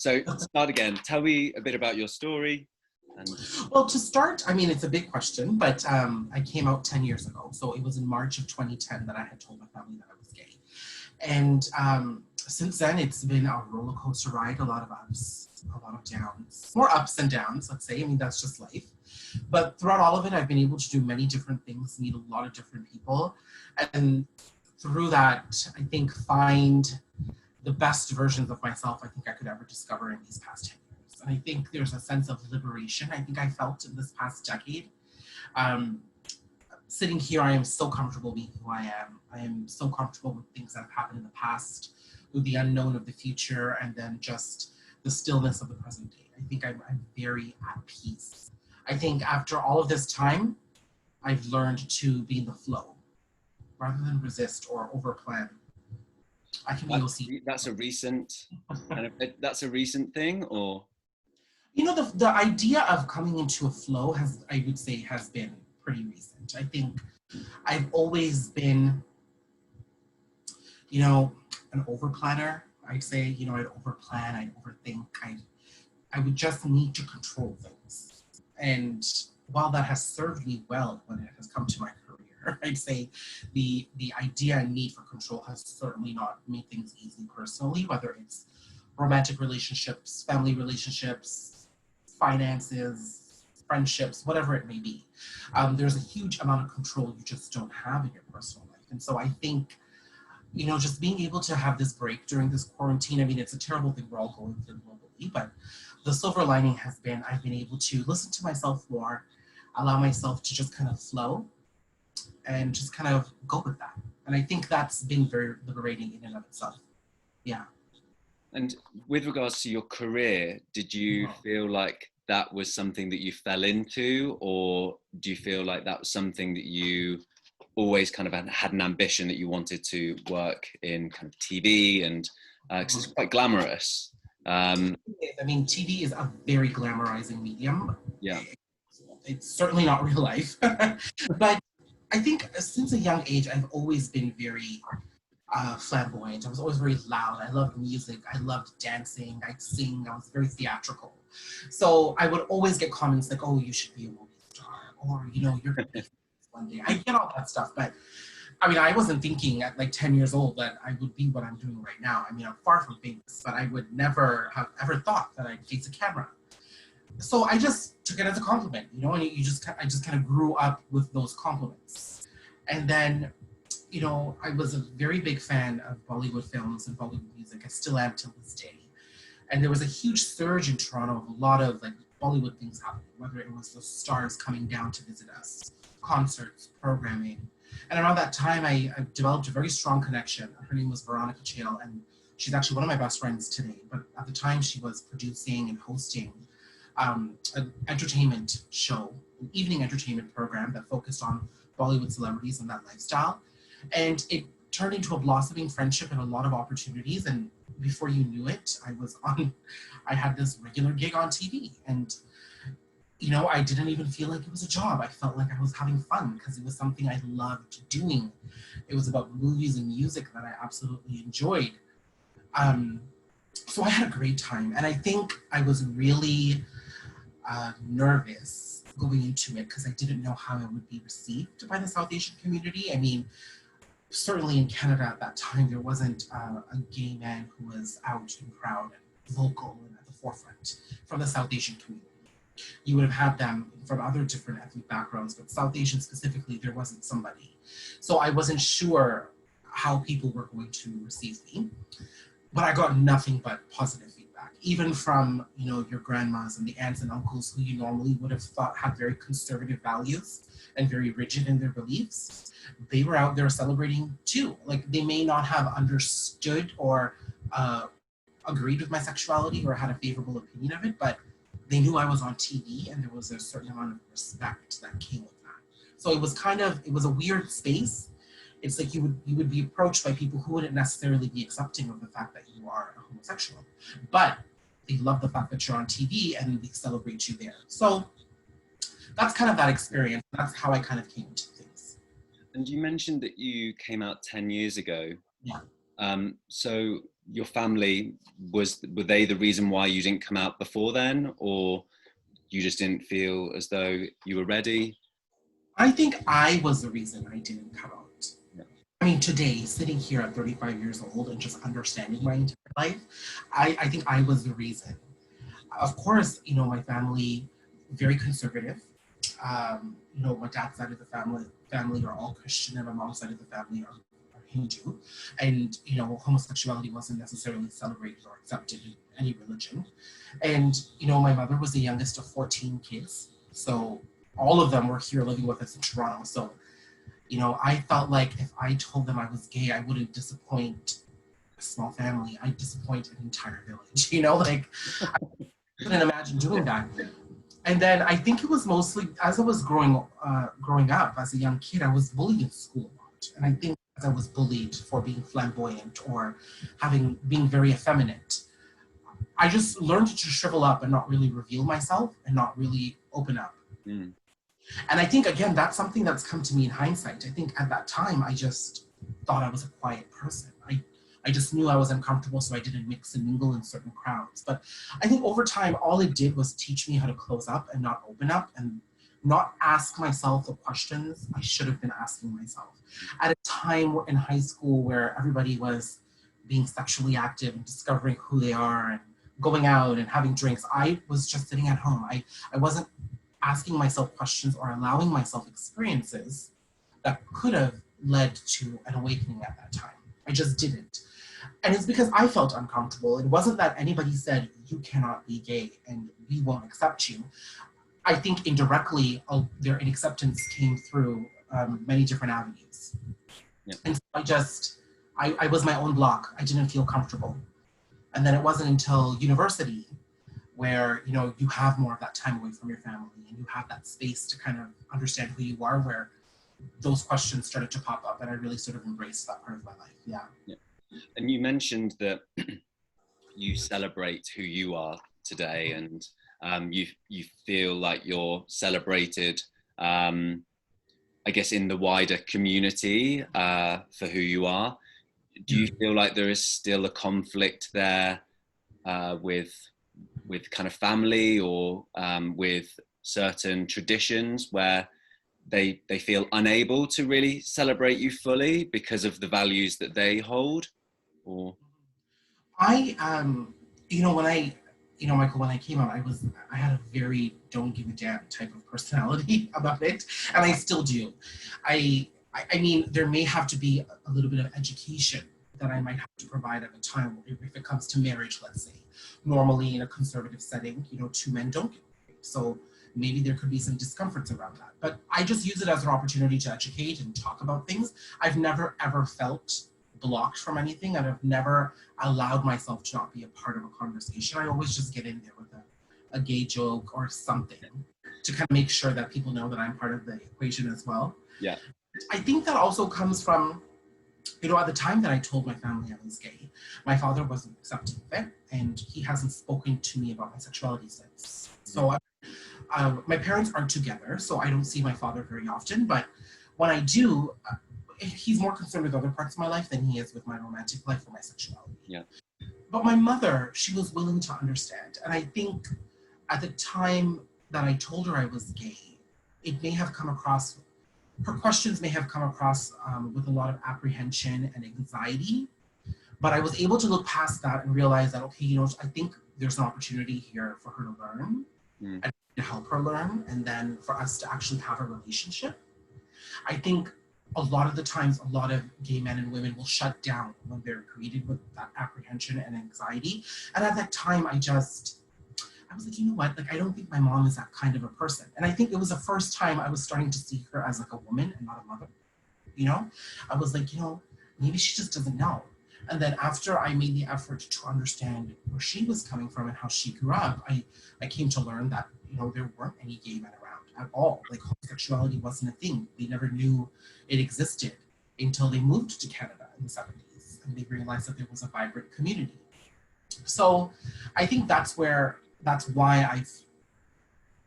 So start again. Tell me a bit about your story. And Well, to start, I mean, it's a big question, but I came out 10 years ago. So it was in March of 2010 that I had told my family that I was gay. And since then, it's been a roller coaster ride, a lot of ups, a lot of downs, more ups than downs, let's say. I mean, that's just life. But throughout all of it, I've been able to do many different things, meet a lot of different people. And through that, I think find the best versions of myself I think I could ever discover in these past 10 years. And I think there's a sense of liberation I think I felt in this past decade. Sitting here, I am so comfortable being who I am. I am so comfortable with things that have happened in the past, with the unknown of the future, and then just the stillness of the present day. I think I'm very at peace. I think after all of this time, I've learned to be in the flow rather than resist or overplan. I can be OCD. That's a recent that's a recent thing, or? You know, the idea of coming into a flow I would say, has been pretty recent. I think I've always been, you know, an overplanner. I'd say, you know, I'd overplan, I'd overthink, I would just need to control things. And while that has served me well when it has come to my career, I'd say the idea and need for control has certainly not made things easy personally, whether it's romantic relationships, family relationships, finances, friendships, whatever it may be. There's a huge amount of control you just don't have in your personal life. And so I think, you know, just being able to have this break during this quarantine, I mean, it's a terrible thing we're all going through globally, but the silver lining has been I've been able to listen to myself more, allow myself to just kind of flow and just kind of go with that. And I think that's been very liberating in and of itself. Yeah. And with regards to your career, did you feel like that was something that you fell into, or do you feel like that was something that you always kind of had an ambition that you wanted to work in kind of TV, and because it's quite glamorous? I mean, TV is a very glamorizing medium. Yeah. It's certainly not real life. But I think since a young age, I've always been very flamboyant. I was always very loud. I loved music. I loved dancing. I'd sing. I was very theatrical. So I would always get comments like, oh, you should be a movie star, or, you know, you're going to be famous one day. I get all that stuff. But I mean, I wasn't thinking at like 10 years old that I would be what I'm doing right now. I mean, I'm far from famous, but I would never have ever thought that I'd face a camera. So I just took it as a compliment, you know, and I just kind of grew up with those compliments. And then, you know, I was a very big fan of Bollywood films and Bollywood music. I still am till this day. And there was a huge surge in Toronto of a lot of like Bollywood things happening, whether it was the stars coming down to visit us, concerts, programming. And around that time, I developed a very strong connection. Her name was Veronica Chael, and she's actually one of my best friends today. But at the time, she was producing and hosting an entertainment show, an evening entertainment program that focused on Bollywood celebrities and that lifestyle. And it turned into a blossoming friendship and a lot of opportunities. And before you knew it, I had this regular gig on TV. And you know, I didn't even feel like it was a job. I felt like I was having fun because it was something I loved doing. It was about movies and music that I absolutely enjoyed. So I had a great time. And I think I was really nervous going into it because I didn't know how it would be received by the South Asian community. I mean, certainly in Canada at that time, there wasn't a gay man who was out and proud and vocal and at the forefront from the South Asian community. You would have had them from other different ethnic backgrounds, but South Asian specifically, there wasn't somebody. So I wasn't sure how people were going to receive me, but I got nothing but positive feedback, even from, you know, your grandmas and the aunts and uncles who you normally would have thought had very conservative values and very rigid in their beliefs. They were out there celebrating too. Like, they may not have understood or agreed with my sexuality or had a favorable opinion of it, but they knew I was on TV, and there was a certain amount of respect that came with that. So it was a weird space. It's like you would be approached by people who wouldn't necessarily be accepting of the fact that you are a homosexual, but they love the fact that you're on TV and they celebrate you there. So that's kind of that experience. That's how I kind of came into things. And you mentioned that you came out 10 years ago. Yeah. So your family, were they the reason why you didn't come out before then, or you just didn't feel as though you were ready? I think I was the reason I didn't come out. Yeah. I mean, today, sitting here at 35 years old and just understanding my entire life, I think I was the reason. Of course, my family, very conservative. My dad's side of the family are all Christian, and my mom's side of the family are Hindu. And, homosexuality wasn't necessarily celebrated or accepted in any religion. And, my mother was the youngest of 14 kids. So all of them were here living with us in Toronto. So, I felt like if I told them I was gay, I wouldn't disappoint a small family. I'd disappoint an entire village, I couldn't imagine doing that. And then I think it was mostly as I was growing up as a young kid, I was bullied in school a lot. And I think I was bullied for being flamboyant or being very effeminate. I just learned to shrivel up and not really reveal myself and not really open up. Mm. And I think, again, that's something that's come to me in hindsight. I think at that time, I just thought I was a quiet person. I just knew I was uncomfortable, so I didn't mix and mingle in certain crowds. But I think over time, all it did was teach me how to close up and not open up and not ask myself the questions I should have been asking myself. At a time in high school where everybody was being sexually active and discovering who they are and going out and having drinks, I was just sitting at home. I wasn't asking myself questions or allowing myself experiences that could have led to an awakening at that time. I just didn't. And it's because I felt uncomfortable. It wasn't that anybody said, you cannot be gay and we won't accept you. I think indirectly, their acceptance came through many different avenues. Yep. And so I was my own block. I didn't feel comfortable. And then it wasn't until university where, you have more of that time away from your family and you have that space to kind of understand who you are, where those questions started to pop up and I really sort of embraced that part of my life. Yeah. And you mentioned that you celebrate who you are today, and you feel like you're celebrated, I guess, in the wider community for who you are. Do you feel like there is still a conflict there with kind of family or with certain traditions where they feel unable to really celebrate you fully because of the values that they hold? Or Michael, when I came out, I had a very don't give a damn type of personality about it, and I still do. I mean, there may have to be a little bit of education that I might have to provide at a time if it comes to marriage, let's say. Normally in a conservative setting, two men don't get married. So maybe there could be some discomforts around that. But I just use it as an opportunity to educate and talk about things. I've never ever felt blocked from anything, and I've never allowed myself to not be a part of a conversation. I always just get in there with a gay joke or something to kind of make sure that people know that I'm part of the equation as well. Yeah. I think that also comes from, at the time that I told my family I was gay, my father wasn't accepting of it, and he hasn't spoken to me about my sexuality since. So my parents aren't together, so I don't see my father very often, but when I do, he's more concerned with other parts of my life than he is with my romantic life or my sexuality. Yeah. But my mother, she was willing to understand. And I think at the time that I told her I was gay, her questions may have come across with a lot of apprehension and anxiety. But I was able to look past that and realize that, okay, I think there's an opportunity here for her to learn and to help her learn, and then for us to actually have a relationship. I think a lot of the times, a lot of gay men and women will shut down when they're greeted with that apprehension and anxiety. And at that time, I was like, you know what? Like, I don't think my mom is that kind of a person. And I think it was the first time I was starting to see her as like a woman and not a mother. I was like, maybe she just doesn't know. And then after I made the effort to understand where she was coming from and how she grew up, I came to learn that, there weren't any gay men around at all. Like, homosexuality wasn't a thing. They never knew it existed until they moved to Canada in the 70s, and they realized that there was a vibrant community. So I think that's why I've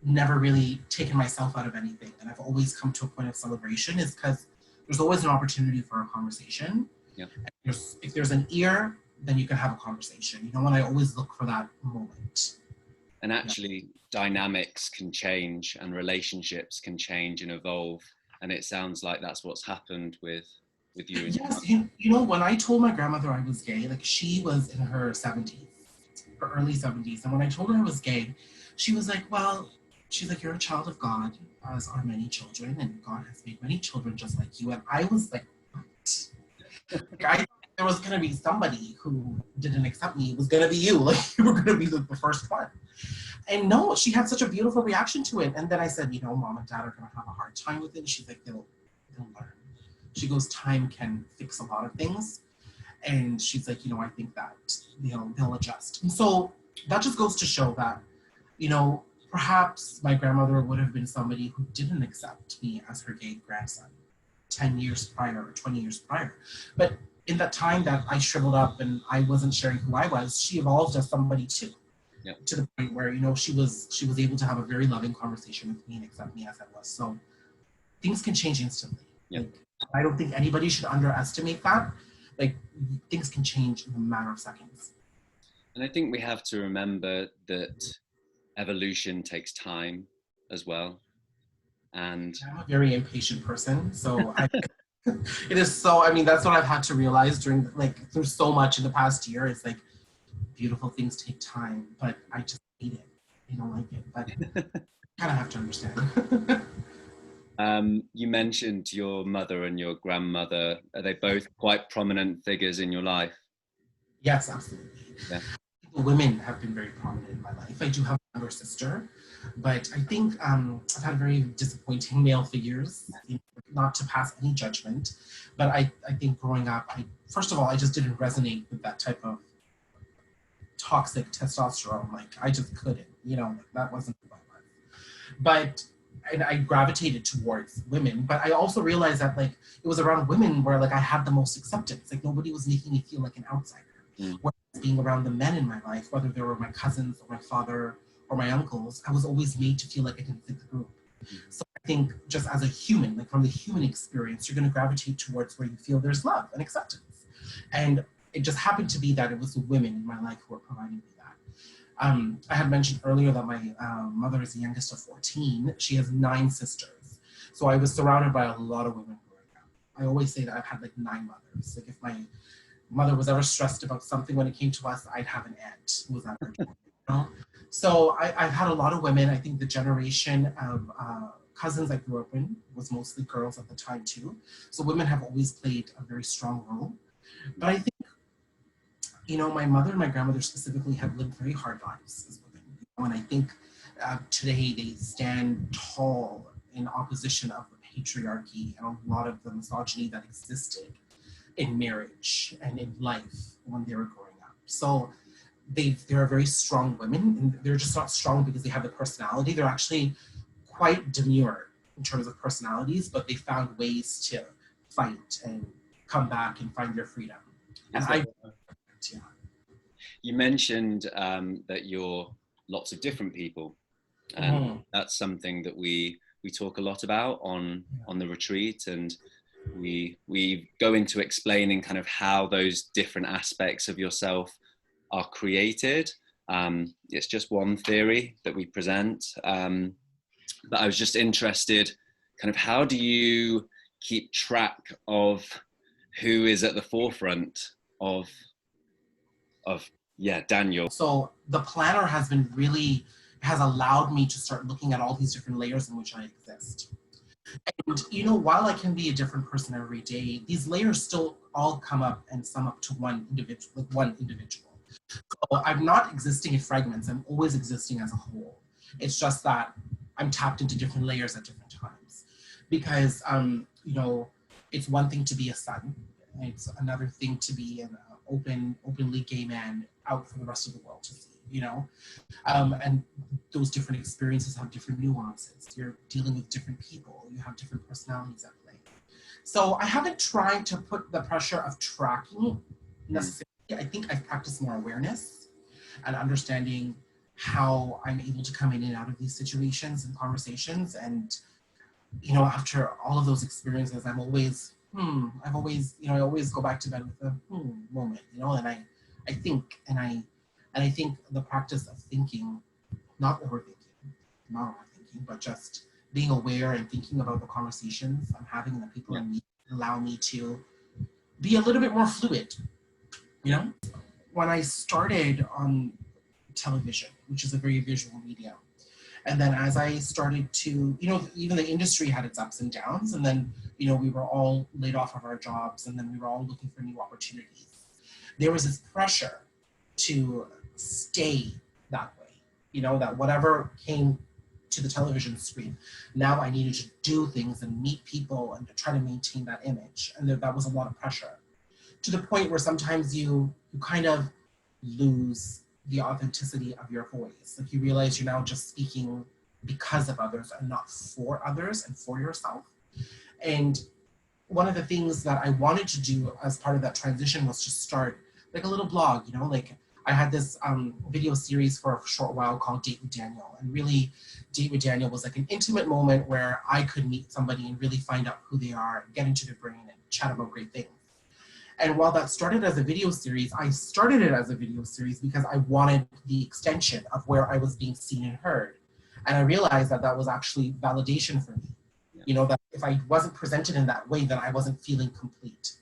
never really taken myself out of anything, and I've always come to a point of celebration, is because there's always an opportunity for a conversation. Yeah. If there's an ear, then you can have a conversation, you know, and I always look for that moment. And actually, dynamics can change and relationships can change and evolve. And it sounds like that's what's happened with you. And yes, you know, when I told my grandmother I was gay, like she was in her 70s, her early 70s. And when I told her I was gay, she was like, well, she's like, you're a child of God, as are many children, and God has made many children just like you. And I was like, what? Like, I thought there was going to be somebody who didn't accept me. It was going to be you. Like, you were going to be the first one. And no, she had such a beautiful reaction to it. And then I said, you know, mom and dad are going to have a hard time with it. She's like, they'll learn. She goes, time can fix a lot of things. And she's like, you know, I think that they'll adjust. And so that just goes to show that, you know, perhaps my grandmother would have been somebody who didn't accept me as her gay grandson 10 years prior or 20 years prior. But in that time that I shriveled up and I wasn't sharing who I was, she evolved as somebody too. Yep. To the point where, you know, she was able to have a very loving conversation with me and accept me as I was. So things can change instantly. Yep. Like, I don't think anybody should underestimate that. Like, things can change in a matter of seconds. And I think we have to remember that evolution takes time as well. And I'm a very impatient person, so it is so, I mean, that's what I've had to realize through so much in the past year. It's like, beautiful things take time, but I just hate it. I don't like it, but kind of have to understand. You mentioned your mother and your grandmother. Are they both quite prominent figures in your life? Yes, absolutely. Yeah. Women have been very prominent in my life. I do have a younger sister, but I think I've had very disappointing male figures, not to pass any judgment, but I think growing up, first of all, I just didn't resonate with that type of toxic testosterone. Like, I just couldn't, you know, that wasn't my life. But and I gravitated towards women, but I also realized that like it was around women where like I had the most acceptance. Like, nobody was making me feel like an outsider. Whereas being around the men in my life, whether they were my cousins or my father or my uncles, I was always made to feel like I didn't fit the group. So I think just as a human, like from the human experience, you're going to gravitate towards where you feel there's love and acceptance. And it just happened to be that it was the women in my life who were providing me that. I had mentioned earlier that my mother is the youngest of 14. She has 9 sisters. So I was surrounded by a lot of women growing up. I always say that I've had like 9 mothers. Like, if my mother was ever stressed about something when it came to us, I'd have an aunt who was at her door, you know? So I've had a lot of women. I think the generation of cousins I grew up in was mostly girls at the time too. So women have always played a very strong role. But I think, you know, my mother and my grandmother specifically have lived very hard lives as women. You know, and I think today they stand tall in opposition of the patriarchy and a lot of the misogyny that existed in marriage and in life when they were growing up. So they're very strong women, and they're just not strong because they have the personality. They're actually quite demure in terms of personalities, but they found ways to fight and come back and find their freedom. And you mentioned that you're lots of different people, and that's something that we talk a lot about on the retreat, and we go into explaining kind of how those different aspects of yourself are created. It's just one theory that we present, but I was just interested, kind of, how do you keep track of who is at the forefront of Daniel? So the planner has allowed me to start looking at all these different layers in which I exist. And, you know, while I can be a different person every day, these layers still all come up and sum up to one individual. So I'm not existing in fragments. I'm always existing as a whole. It's just that I'm tapped into different layers at different times. Because, you know, it's one thing to be a son. It's another thing to be an openly gay man out for the rest of the world to see, you know? And those different experiences have different nuances. You're dealing with different people. You have different personalities at play. So I haven't tried to put the pressure of tracking necessarily. I think I've practiced more awareness and understanding how I'm able to come in and out of these situations and conversations. And, you know, after all of those experiences, I always go back to bed with a moment, you know, and I I think, and I think the practice of thinking, not overthinking, not overthinking, but just being aware and thinking about the conversations I'm having and the people in me allow me to be a little bit more fluid, you know? When I started on television, which is a very visual medium, and then as I started to, you know, even the industry had its ups and downs, and then, you know, we were all laid off of our jobs, and then we were all looking for new opportunities. There was this pressure to stay that way, you know, that whatever came to the television screen, now I needed to do things and meet people and to try to maintain that image. And that was a lot of pressure, to the point where sometimes you kind of lose the authenticity of your voice. Like you realize you're now just speaking because of others and not for others and for yourself. And one of the things that I wanted to do as part of that transition was to start like a little blog, you know, like I had this video series for a short while called Date with Daniel. And really, Date with Daniel was like an intimate moment where I could meet somebody and really find out who they are, get into their brain and chat about great things. And while that started as a video series, I started it as a video series because I wanted the extension of where I was being seen and heard. And I realized that that was actually validation for me. You know, that if I wasn't presented in that way, then I wasn't feeling complete.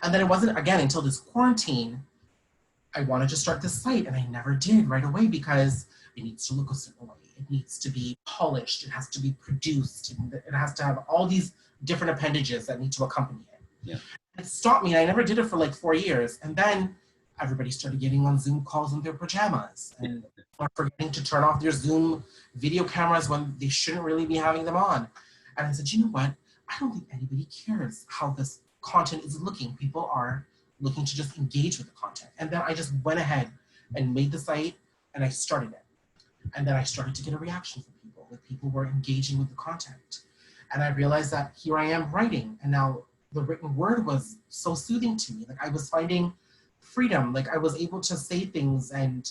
And then it wasn't, again, until this quarantine, I wanted to start this site and I never did right away because it needs to look a certain way. It needs to be polished. It has to be produced. And it has to have all these different appendages that need to accompany it. Yeah. It stopped me and I never did it for like 4 years. And then everybody started getting on Zoom calls in their pajamas and forgetting to turn off their Zoom video cameras when they shouldn't really be having them on. And I said, you know what? I don't think anybody cares how this content is looking. People are looking to just engage with the content. And then I just went ahead and made the site and I started it. And then I started to get a reaction from people. Like people were engaging with the content. And I realized that here I am writing. And now the written word was so soothing to me. Like I was finding freedom. Like I was able to say things and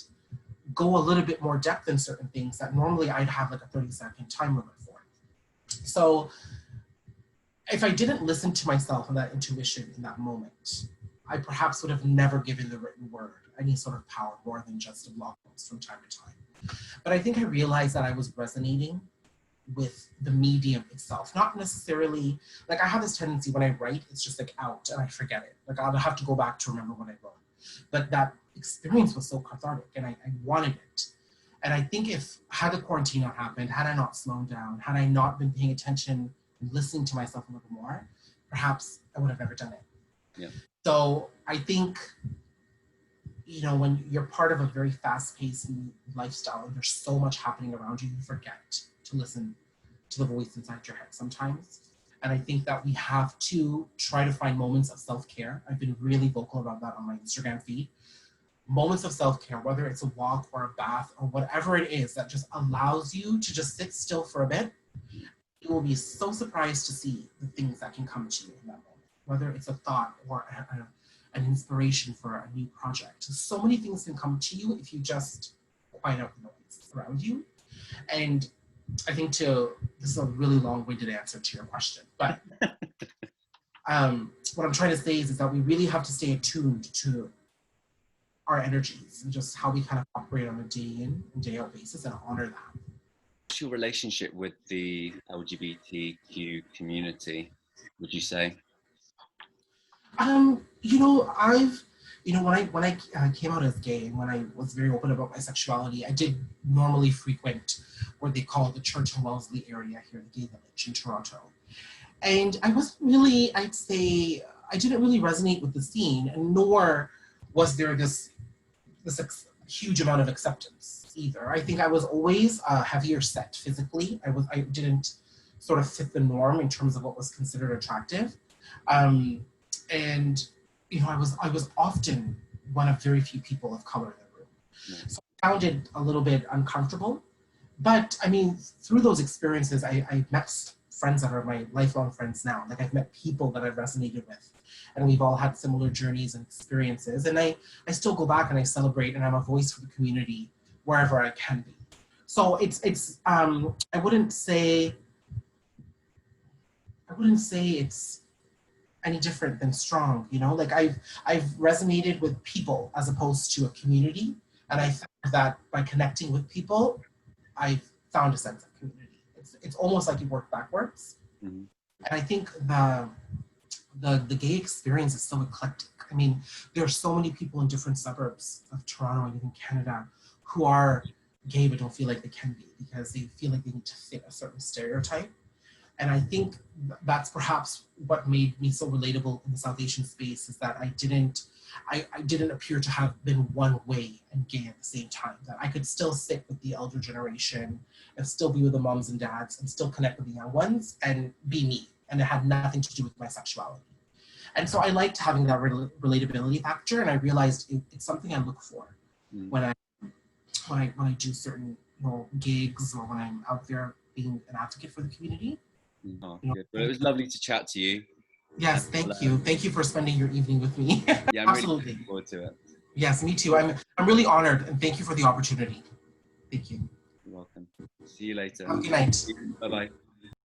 go a little bit more depth in certain things that normally I'd have like a 30-second time limit for. So if I didn't listen to myself and that intuition in that moment, I perhaps would have never given the written word any sort of power more than just a blog post from time to time. But I think I realized that I was resonating with the medium itself, not necessarily, like I have this tendency when I write, it's just like out and I forget it. Like I'll have to go back to remember what I wrote. But that experience was so cathartic and I wanted it. And I think had the quarantine not happened, had I not slowed down, had I not been paying attention and listening to myself a little more, perhaps I would have never done it. Yeah. So I think, you know, when you're part of a very fast-paced lifestyle and there's so much happening around you, you forget to listen to the voice inside your head sometimes. And I think that we have to try to find moments of self-care. I've been really vocal about that on my Instagram feed. Moments of self-care, whether it's a walk or a bath or whatever it is that just allows you to just sit still for a bit. You will be so surprised to see the things that can come to you in that moment, whether it's a thought or an inspiration for a new project. So many things can come to you if you just quiet out the noise around you. And I think this is a really long-winded answer to your question, but what I'm trying to say is that we really have to stay attuned to our energies and just how we kind of operate on a day in and day out basis and honor that. What's your relationship with the LGBTQ community, would you say? You know, when I came out as gay and when I was very open about my sexuality, I did normally frequent what they call the Church and Wellesley area here in the Gay Village in Toronto. And I wasn't really, I'd say, I didn't really resonate with the scene, and nor was there this huge amount of acceptance either. I think I was always heavier set physically. I didn't sort of fit the norm in terms of what was considered attractive. And you know, I was often one of very few people of color in the room. So I found it a little bit uncomfortable. But I mean, through those experiences, I met friends that are my lifelong friends now. Like I've met people that I've resonated with, and we've all had similar journeys and experiences. And I still go back and I celebrate, and I'm a voice for the community wherever I can be. So it's I wouldn't say it's any different than strong, you know? Like I've resonated with people as opposed to a community. And I found that by connecting with people, I've found a sense of community. It's almost like you work backwards. Mm-hmm. And I think the gay experience is so eclectic. I mean, there are so many people in different suburbs of Toronto and even Canada who are gay but don't feel like they can be because they feel like they need to fit a certain stereotype. And I think that's perhaps what made me so relatable in the South Asian space, is that I didn't appear to have been one way and gay at the same time, that I could still sit with the elder generation and still be with the moms and dads and still connect with the young ones and be me. And it had nothing to do with my sexuality. And so I liked having that relatability factor, and I realized it's something I look for when I do certain, you know, gigs, or when I'm out there being an advocate for the community. Oh, good. Well, it was lovely to chat to you. Yes, thank you. Thank you for spending your evening with me. Yeah, I'm really looking forward to it. Yes, me too. I'm really honored, and thank you for the opportunity. Thank you. You're welcome. See you later. Have a good night. Bye-bye.